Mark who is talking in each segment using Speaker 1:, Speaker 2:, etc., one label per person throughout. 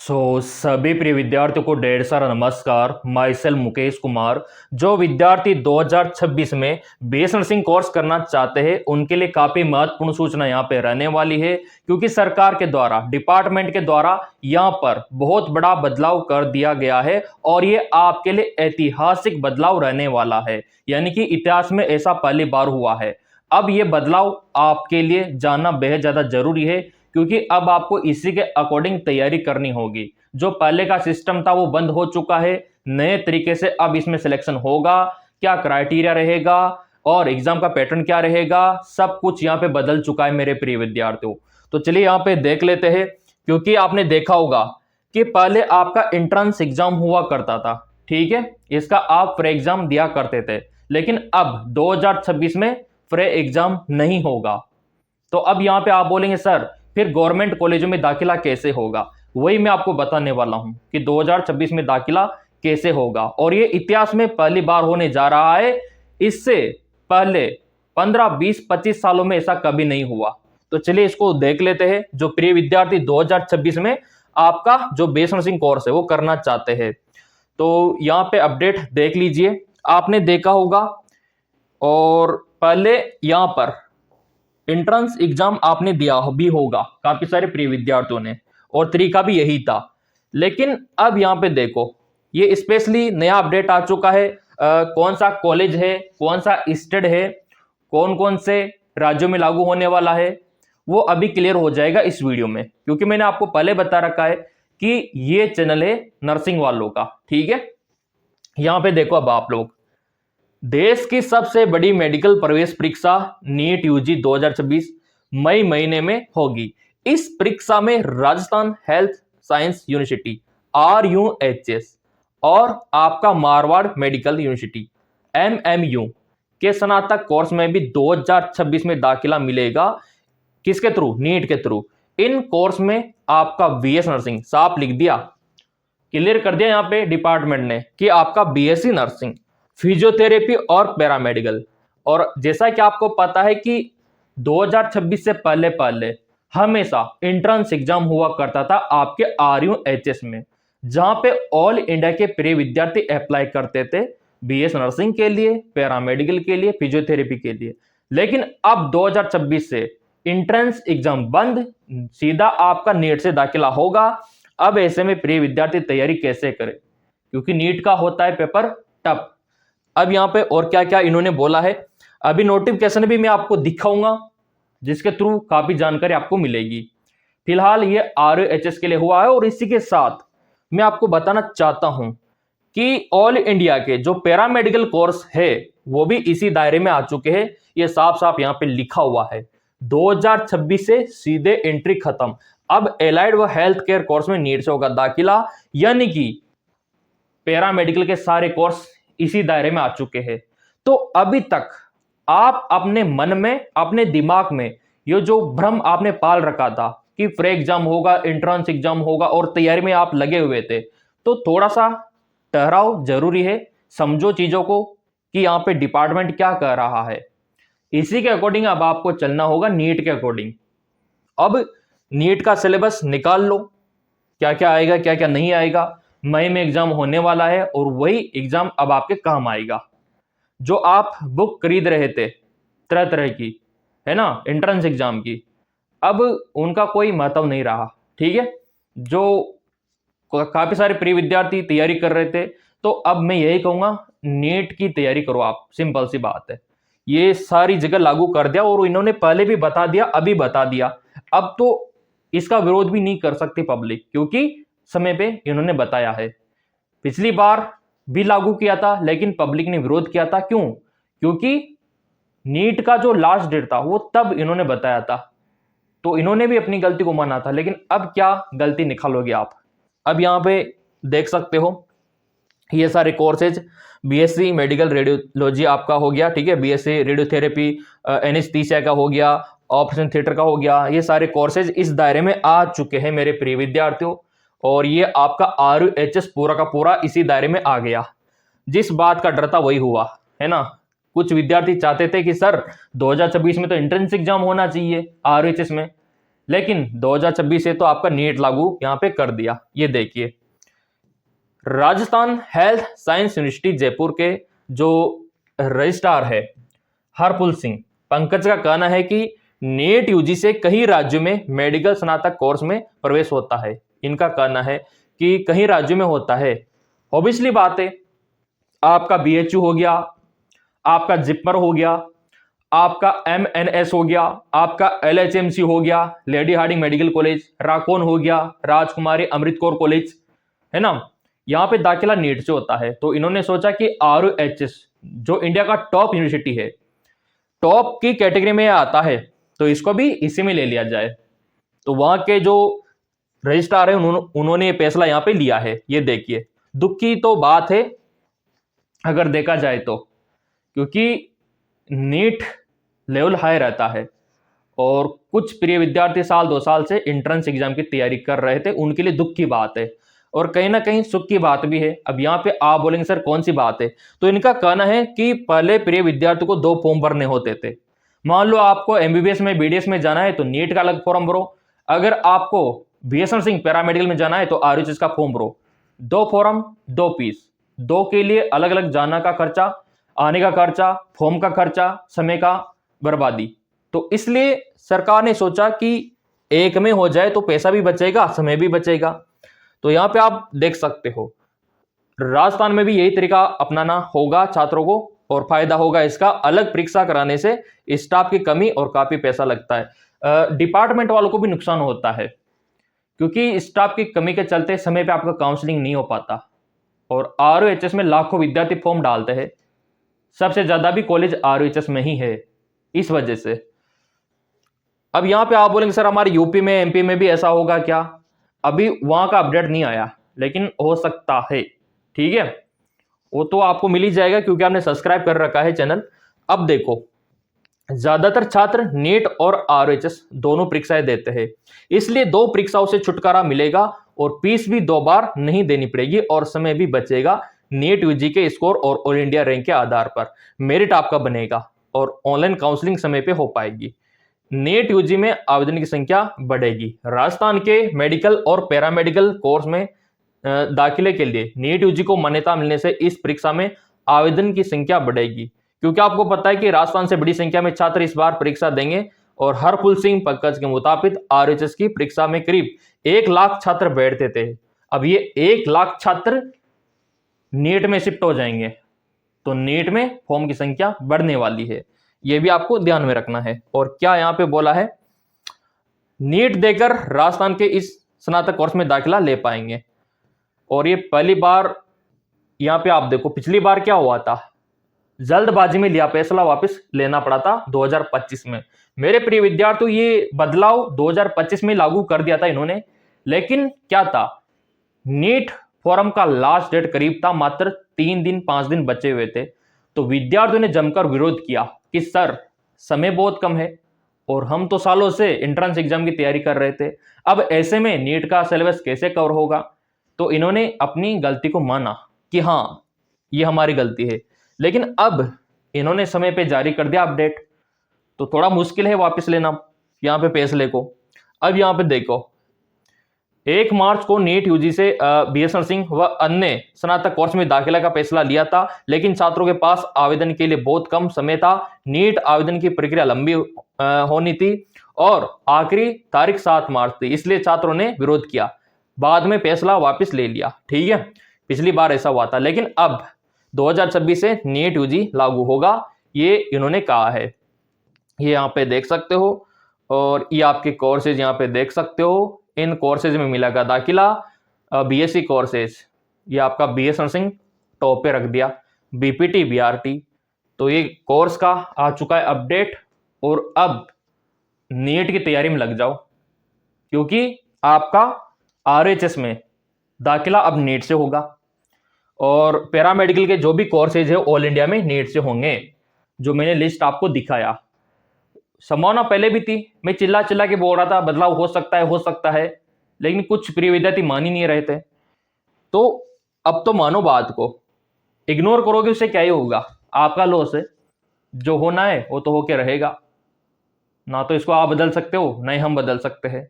Speaker 1: सभी प्रिय विद्यार्थियों को ढेर सारा नमस्कार। My self Mukesh Kumar. जो विद्यार्थी 2026 में बीएस नर्सिंग कोर्स करना चाहते हैं उनके लिए काफी महत्वपूर्ण सूचना यहाँ पे रहने वाली है, क्योंकि सरकार के द्वारा, डिपार्टमेंट के द्वारा यहाँ पर बहुत बड़ा बदलाव कर दिया गया है और ये आपके लिए ऐतिहासिक बदलाव रहने वाला है। यानी कि इतिहास में ऐसा पहली बार हुआ है। अब ये बदलाव आपके लिए जानना बेहद ज्यादा जरूरी है, क्योंकि अब आपको इसी के अकॉर्डिंग तैयारी करनी होगी। जो पहले का सिस्टम था वो बंद हो चुका है। नए तरीके से अब इसमें सिलेक्शन होगा, क्या क्राइटेरिया रहेगा और एग्जाम का पैटर्न क्या रहेगा, सब कुछ यहाँ पे बदल चुका है मेरे प्रिय विद्यार्थियों। तो चलिए यहाँ पे देख लेते हैं। क्योंकि आपने देखा होगा कि पहले आपका एंट्रेंस एग्जाम हुआ करता था, ठीक है, इसका आप फ्री एग्जाम दिया करते थे। लेकिन अब 2026 में फ्री एग्जाम नहीं होगा। तो अब यहाँ पे आप बोलेंगे सर फिर गवर्नमेंट कॉलेजों में दाखिला कैसे होगा। वही मैं आपको बताने वाला हूं कि 2026 में दाखिला कैसे होगा, और ये इतिहास में पहली बार होने जा रहा है। इससे पहले 15, 20, 25 सालों में ऐसा कभी नहीं हुआ। तो चलिए इसको देख लेते हैं। जो प्रिय विद्यार्थी 2026 में आपका जो बीएस नर्सिंग कोर्स है वो करना चाहते हैं, तो यहाँ पे अपडेट देख लीजिए। आपने देखा होगा, और पहले यहाँ पर एंट्रेंस एग्जाम आपने दिया भी होगा काफी सारे प्रिय विद्यार्थियों ने, और तरीका भी यही था। लेकिन अब यहाँ पे देखो, ये स्पेशली नया अपडेट आ चुका है। कौन सा कॉलेज है, कौन सा स्टेट है, कौन कौन से राज्यों में लागू होने वाला है, वो अभी क्लियर हो जाएगा इस वीडियो में। क्योंकि मैंने आपको पहले बता रखा है कि ये चैनल है नर्सिंग वालों का, ठीक है। यहाँ पे देखो, अब आप लोग, देश की सबसे बड़ी मेडिकल प्रवेश परीक्षा नीट यूजी 2026 मई महीने में होगी। इस परीक्षा में Rajasthan health science university RUHS और आपका मारवाड़ मेडिकल यूनिवर्सिटी MMU के स्नातक कोर्स में भी 2026 में दाखिला मिलेगा। किसके थ्रू? नीट के थ्रू। इन कोर्स में आपका बीएस नर्सिंग, साफ लिख दिया, क्लियर कर दिया यहाँ पे डिपार्टमेंट ने कि आपका बीएससी नर्सिंग, फिजियोथेरेपी और पैरामेडिकल। और जैसा कि आपको पता है कि 2026 से पहले पहले हमेशा एंट्रेंस एग्जाम हुआ करता था आपके RUHS में, जहां पे ऑल इंडिया के प्रिय विद्यार्थी अप्लाई करते थे बीएस नर्सिंग के लिए, पैरामेडिकल के लिए, फिजियोथेरेपी के लिए। लेकिन अब 2026 से एंट्रेंस एग्जाम बंद, सीधा आपका नीट से दाखिला होगा। अब ऐसे में प्रिय विद्यार्थी तैयारी कैसे करें, क्योंकि नीट का होता है पेपर टफ। अब यहाँ पे और क्या क्या इन्होंने बोला है, अभी नोटिफिकेशन भी मैं आपको दिखाऊंगा, जिसके थ्रू काफी जानकारी आपको मिलेगी। फिलहाल ये RUHS के लिए हुआ है, और इसी के साथ मैं आपको बताना चाहता हूं कि ऑल इंडिया के जो पैरामेडिकल कोर्स है वो भी इसी दायरे में आ चुके हैं। ये साफ साफ यहाँ पे लिखा हुआ है, 2026 से सीधे एंट्री खत्म। अब एलाइड व हेल्थ केयर कोर्स में नीट से होगा दाखिला, यानी कि पैरामेडिकल के सारे कोर्स इसी दायरे में आ चुके हैं। तो अभी तक आप अपने मन में, अपने दिमाग में ये जो भ्रम आपने पाल रखा था कि फ्री एग्जाम होगा, एंट्रेंस एग्जाम होगा और तैयारी में आप लगे हुए थे, तो थोड़ा सा ठहराव जरूरी है। समझो चीजों को कि यहाँ पे डिपार्टमेंट क्या कह रहा है, इसी के अकॉर्डिंग अब आपको चलना होगा, नीट के अकॉर्डिंग। अब नीट का सिलेबस निकाल लो, क्या क्या आएगा क्या क्या नहीं आएगा। मई में एग्जाम होने वाला है, और वही एग्जाम अब आपके काम आएगा। जो आप बुक खरीद रहे थे तरह तरह की, है ना, एंट्रेंस एग्जाम की, अब उनका कोई महत्व नहीं रहा, ठीक है। जो काफी सारे प्रिय विद्यार्थी तैयारी कर रहे थे, तो अब मैं यही कहूंगा, नीट की तैयारी करो आप, सिंपल सी बात है। ये सारी जगह लागू कर दिया, और इन्होंने पहले भी बता दिया, अभी बता दिया। अब तो इसका विरोध भी नहीं कर सकती पब्लिक, क्योंकि समय पे इन्होंने बताया है। पिछली बार भी लागू किया था, लेकिन पब्लिक ने विरोध किया था। क्यों? क्योंकि नीट का जो लास्ट डेट था वो तब इन्होंने बताया था, तो इन्होंने भी अपनी गलती को माना था। लेकिन अब क्या गलती निकालोगे आप? अब यहाँ पे देख सकते हो, ये सारे कोर्सेज, बीएससी मेडिकल रेडियोलॉजी आपका हो गया, ठीक है, बीएससी रेडियोथेरेपी, एनेस्थीसिया का हो गया, ऑपरेशन थिएटर का हो गया, ये सारे कोर्सेज इस दायरे में आ चुके हैं मेरे प्रिय विद्यार्थियों। और ये आपका RUHS पूरा का पूरा इसी दायरे में आ गया। जिस बात का डर था वही हुआ, है ना। कुछ विद्यार्थी चाहते थे कि सर 2026 में तो एंट्रेंस एग्जाम होना चाहिए RUHS में, लेकिन 2026 से तो आपका नीट लागू यहाँ पे कर दिया। ये देखिए, Rajasthan health science university Jaipur के जो रजिस्ट्रार है हरपुल सिंह पंकज का कहना है कि नीट यूजी से कई राज्यों में मेडिकल स्नातक कोर्स में प्रवेश होता है। इनका कहना है कि कई राज्यों में होता है। ऑब्वियसली बात है, आपका बीएचयू हो गया, आपका जिपमर हो गया, आपका एमएनएस हो गया, आपका एलएचएमसी हो गया, लेडी हार्डिंग मेडिकल कॉलेज, राकोन हो गया, राजकुमारी अमृत कौर कॉलेज, है ना, यहाँ पे दाखिला नीट से होता है। तो इन्होंने सोचा कि आरयूएचएस जो इंडिया का टॉप यूनिवर्सिटी है, टॉप की कैटेगरी में आता है, तो इसको भी इसी में ले लिया जाए। तो वहां के जो रजिस्ट्रार है उन्होंने ये फैसला यहाँ पे लिया है। ये देखिए, दुख की तो बात है अगर देखा जाए तो, क्योंकि नीट लेवल हाई रहता है और कुछ प्रिय विद्यार्थी साल 2 साल से एंट्रेंस एग्जाम की तैयारी कर रहे थे, उनके लिए दुख की बात है और कहीं ना कहीं सुख की बात भी है। अब यहाँ पे आप बोलेंगे सर कौन सी बात है, तो इनका कहना है कि पहले प्रिय विद्यार्थी को 2 फॉर्म भरने होते थे। मान लो आपको एमबीबीएस में बीडीएस में जाना है तो नीट का अलग फॉर्म भरो, अगर आपको बीएस नर्सिंग पैरामेडिकल में जाना है तो आरयूएचएस का फॉर्म भरो। 2 फॉर्म 2 फीस, दो के लिए अलग अलग जाना का खर्चा, आने का खर्चा, फॉर्म का खर्चा, समय का बर्बादी। तो इसलिए सरकार ने सोचा कि एक में हो जाए तो पैसा भी बचेगा, समय भी बचेगा। तो यहां पे आप देख सकते हो राजस्थान में भी यही तरीका अपनाना होगा छात्रों को और फायदा होगा इसका। अलग परीक्षा कराने से स्टाफ की कमी और काफी पैसा लगता है, डिपार्टमेंट वालों को भी नुकसान होता है क्योंकि स्टाफ की कमी के चलते समय पे आपका काउंसलिंग नहीं हो पाता। और आरओएचएस में लाखों विद्यार्थी फॉर्म डालते हैं, सबसे ज्यादा भी कॉलेज आरओएचएस में ही है, इस वजह से। अब यहां पे आप बोलेंगे सर हमारे यूपी में एमपी में भी ऐसा होगा क्या? अभी वहां का अपडेट नहीं आया, लेकिन हो सकता है, ठीक है, वो तो आपको मिल ही जाएगा क्योंकि आपने सब्सक्राइब कर रखा है चैनल। अब देखो, ज्यादातर छात्र नीट और आरओएचएस दोनों परीक्षाएं देते हैं, इसलिए 2 परीक्षाओं से छुटकारा मिलेगा और फीस भी 2 बार नहीं देनी पड़ेगी और समय भी बचेगा। नीट यूजी के स्कोर और ऑल इंडिया रैंक के आधार पर मेरिट आपका बनेगा और ऑनलाइन काउंसलिंग समय पे हो पाएगी। नीट यूजी में आवेदन की संख्या बढ़ेगी। राजस्थान के मेडिकल और पैरामेडिकल कोर्स में दाखिले के लिए नीट यूजी को मान्यता मिलने से इस परीक्षा में आवेदन की संख्या बढ़ेगी, क्योंकि आपको पता है कि राजस्थान से बड़ी संख्या में छात्र इस बार परीक्षा देंगे। और हरपुल सिंह पंकज के मुताबिक आरएचएस की परीक्षा में करीब 1 लाख छात्र बैठते थे, अब ये 1 लाख छात्र नीट में शिफ्ट हो जाएंगे, तो नीट में फॉर्म की संख्या बढ़ने वाली है, यह भी आपको ध्यान में रखना है। और क्या यहां पे बोला है, नीट देकर राजस्थान के इस स्नातक कोर्स में दाखिला ले पाएंगे। और ये पहली बार, यहां पे आप देखो पिछली बार क्या हुआ था, जल्दबाजी में लिया फैसला वापस लेना पड़ा था 2025 में। मेरे प्रिय विद्यार्थियों, ये बदलाव 2025 में लागू कर दिया था इन्होंने, लेकिन क्या था, नीट फॉर्म का लास्ट डेट करीब था, मात्र 3 दिन 5 दिन बचे हुए थे। तो विद्यार्थियों ने जमकर विरोध किया कि सर समय बहुत कम है और हम तो सालों से एंट्रेंस एग्जाम की तैयारी कर रहे थे, अब ऐसे में नीट का सिलेबस कैसे कवर होगा। तो इन्होंने अपनी गलती को माना कि हाँ ये हमारी गलती है, लेकिन अब इन्होंने समय पे जारी कर दिया अपडेट, तो थोड़ा मुश्किल है वापस लेना यहाँ पे फैसले को। अब यहाँ पे देखो, 1 मार्च को नीट यूजी से बीएस नर्सिंग व अन्य स्नातक कोर्स में दाखिला का फैसला लिया था, लेकिन छात्रों के पास आवेदन के लिए बहुत कम समय था। नीट आवेदन की प्रक्रिया लंबी होनी थी और आखिरी तारीख 7 मार्च थी, इसलिए छात्रों ने विरोध किया, बाद में फैसला वापस ले लिया, ठीक है। पिछली बार ऐसा हुआ था, लेकिन अब 2026 से नीट यूजी लागू होगा, ये इन्होंने कहा है। ये यहाँ पे देख सकते हो और ये आपके कोर्सेज यहाँ पे देख सकते हो। इन कोर्सेज में मिलेगा दाखिला, बीएससी कोर्सेज, ये आपका बीएस नर्सिंग टॉप पे रख दिया, बीपीटी बीआरटी, तो ये कोर्स का आ चुका है अपडेट। और अब नीट की तैयारी में लग जाओ, क्योंकि आपका आरएचएस में दाखिला अब नीट से होगा और पैरामेडिकल के जो भी कोर्सेज है ऑल इंडिया में नीट से होंगे, जो मैंने लिस्ट आपको दिखाया। संभावना पहले भी थी, मैं चिल्ला चिल्ला के बोल रहा था बदलाव हो सकता है, लेकिन कुछ प्रिय विद्यार्थी मान ही नहीं रहे थे। तो अब तो मानो बात को, इग्नोर करोगे उससे क्या ही होगा, आपका लॉस है, जो होना है वो तो होके रहेगा। ना तो इसको आप बदल सकते हो, ना ही हम बदल सकते हैं।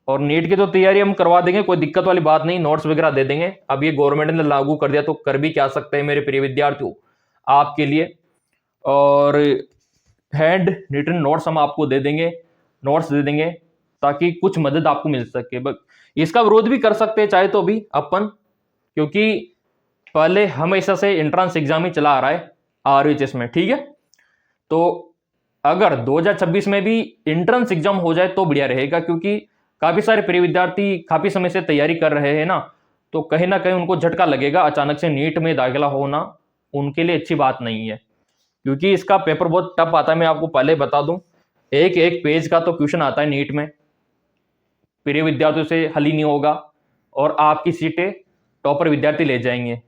Speaker 1: और नीट की तो तैयारी हम करवा देंगे, कोई दिक्कत वाली बात नहीं, नोट्स वगैरह दे देंगे। अब ये गवर्नमेंट ने लागू कर दिया तो कर भी क्या सकते हैं मेरे प्रिय विद्यार्थियों, आपके लिए। और हैंड रिटन नोट्स हम आपको दे देंगे, नोट्स दे देंगे, ताकि कुछ मदद आपको मिल सके। बस इसका विरोध भी कर सकते हैं चाहे तो भी अपन, क्योंकि पहले हमेशा से एंट्रेंस एग्जाम ही चला आ रहा है आरएचएस में, ठीक है। तो अगर 2026 में भी एंट्रेंस एग्जाम हो जाए तो बढ़िया रहेगा, क्योंकि काफी सारे प्रिय विद्यार्थी काफी समय से तैयारी कर रहे हैं ना, तो कहीं ना कहीं उनको झटका लगेगा। अचानक से नीट में दाखिला होना उनके लिए अच्छी बात नहीं है, क्योंकि इसका पेपर बहुत टफ आता है। मैं आपको पहले बता दूं, एक एक पेज का तो क्वेश्चन आता है नीट में, प्रिय विद्यार्थियों से हल ही नहीं होगा, और आपकी सीटें टॉपर विद्यार्थी ले जाएंगे,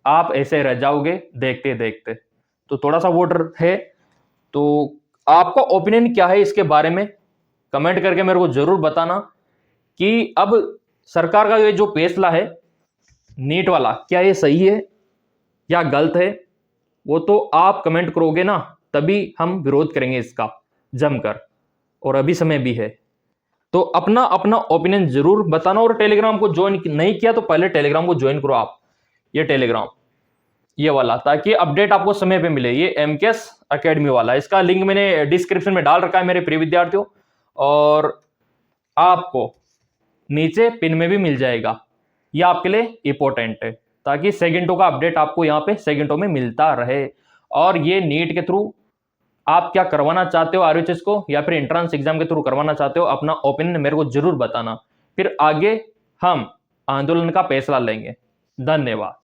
Speaker 1: आप ऐसे रह जाओगे देखते देखते। तो थोड़ा सा वो डर है। तो आपका ओपिनियन क्या है इसके बारे में, कमेंट करके मेरे को जरूर बताना कि अब सरकार का ये जो फैसला है नीट वाला, क्या ये सही है या गलत है। वो तो आप कमेंट करोगे ना, तभी हम विरोध करेंगे इसका जमकर, और अभी समय भी है। तो अपना अपना ओपिनियन जरूर बताना, और टेलीग्राम को ज्वाइन नहीं किया तो पहले टेलीग्राम को ज्वाइन करो आप, ये टेलीग्राम ये वाला, ताकि अपडेट आपको समय पे मिले। ये एमकेएस एकेडमी वाला, इसका लिंक मैंने डिस्क्रिप्शन में डाल रखा है मेरे प्रिय विद्यार्थियों, और आपको नीचे पिन में भी मिल जाएगा। ये आपके लिए इंपॉर्टेंट है, ताकि सेकंडों का अपडेट आपको यहाँ पे सेकंडों में मिलता रहे। और ये नीट के थ्रू आप क्या करवाना चाहते हो आरएचएस को, या फिर एंट्रेंस एग्जाम के थ्रू करवाना चाहते हो, अपना ओपिनियन मेरे को जरूर बताना, फिर आगे हम आंदोलन का फैसला लेंगे। धन्यवाद।